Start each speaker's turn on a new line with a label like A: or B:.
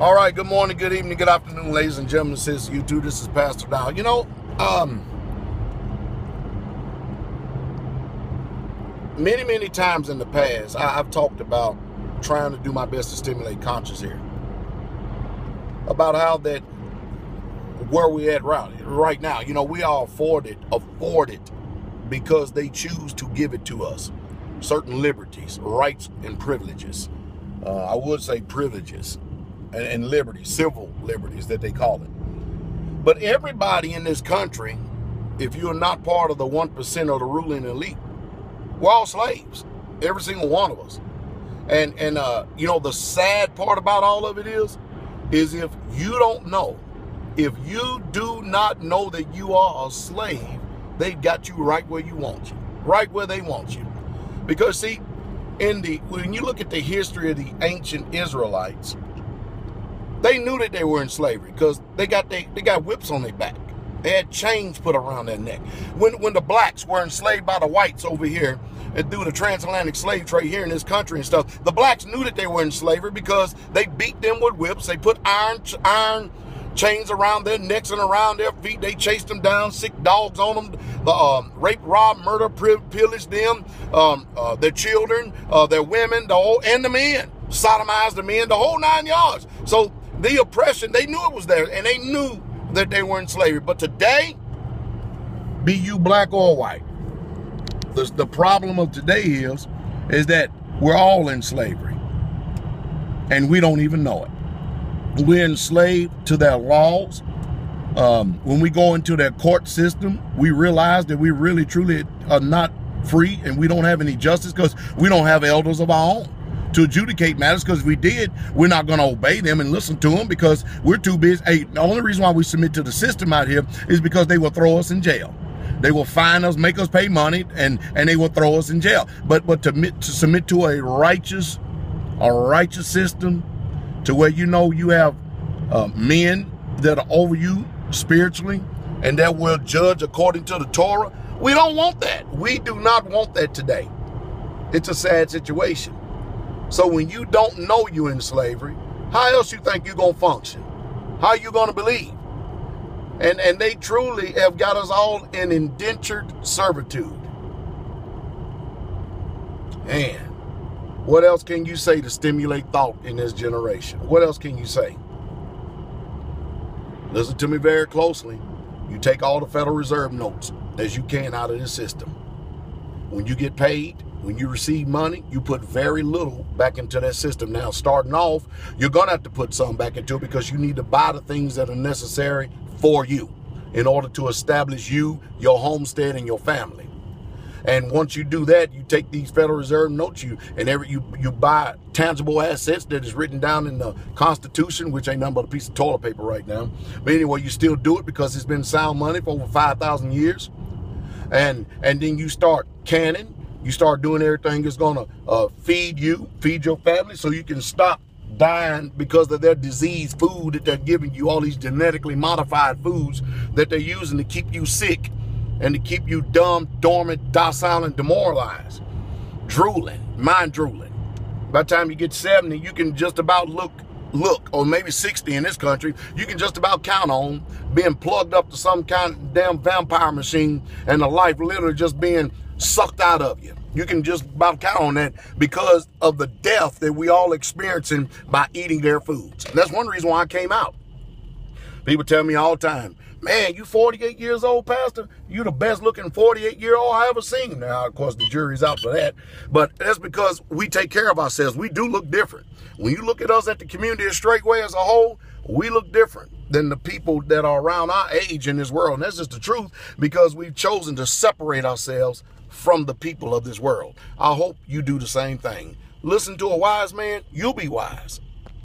A: All right, good morning, good evening, good afternoon, ladies and gentlemen, sisters, you too. This is Pastor Dowell. Many times in the past, I've talked about trying to do my best to stimulate conscience here. About how that where we at right now, we are afforded because they choose to give it to us. Certain liberties, rights, and privileges. I would say privileges and liberties, civil liberties that they call it. But everybody in this country, if you're not part of the 1% of the ruling elite, we're all slaves. Every single one of us. And the sad part about all of it is if you don't know, if you do not know that you are a slave, they've got you right where you want you, right where they want you. Because see, when you look at the history of the ancient Israelites, they knew that they were in slavery because they got whips on their back. They had chains put around their neck. When the blacks were enslaved by the whites over here and through the transatlantic slave trade here in this country and stuff, the blacks knew that they were in slavery because they beat them with whips. They put iron chains around their necks and around their feet. They chased them down, sick dogs on them, rape, rob, murder, pillage them, their children, their women, and the men, sodomized the men, the whole 9 yards. So the oppression, they knew it was there, and they knew that they were in slavery. But today, be you black or white, the problem of today is that we're all in slavery, and we don't even know it. We're enslaved to their laws. When we go into their court system, we realize that we really, truly are not free, and we don't have any justice because we don't have elders of our own to adjudicate matters, because if we did, we're not going to obey them and listen to them because we're too busy. Hey, the only reason why we submit to the system out here is because they will throw us in jail. They will fine us, make us pay money, and they will throw us in jail. But to submit to a righteous system, to where you have men that are over you spiritually and that will judge according to the Torah, we don't want that. We do not want that today. It's a sad situation. So when you don't know you're in slavery, how else you think you're going to function? How are you going to believe? And they truly have got us all in indentured servitude. And what else can you say to stimulate thought in this generation? What else can you say? Listen to me very closely. You take all the Federal Reserve notes as you can out of this system. When you get paid, when you receive money, you put very little back into that system. Now, starting off, you're going to have to put some back into it because you need to buy the things that are necessary for you in order to establish you, your homestead, and your family. And once you do that, you take these Federal Reserve notes, you buy tangible assets that is written down in the Constitution, which ain't nothing but a piece of toilet paper right now. But anyway, you still do it because it's been sound money for over 5,000 years. And then you start canning. You start doing everything that's going to feed your family, so you can stop dying because of their disease food that they're giving you, all these genetically modified foods that they're using to keep you sick and to keep you dumb, dormant, docile, and demoralized. Mind drooling. By the time you get 70, you can just about look, or maybe 60 in this country, you can just about count on being plugged up to some kind of damn vampire machine and the life literally just being sucked out of you. You can just about count on that because of the death that we all experiencing by eating their foods. And that's one reason why I came out. People tell me all the time, man, you 48 years old, Pastor? You the best looking 48-year-old I ever seen. Now, of course, the jury's out for that. But that's because we take care of ourselves. We do look different. When you look at us at the community of Straightway as a whole, we look different than the people that are around our age in this world. And that's just the truth, because we've chosen to separate ourselves from the people of this world. I hope you do the same thing. Listen to a wise man, you'll be wise.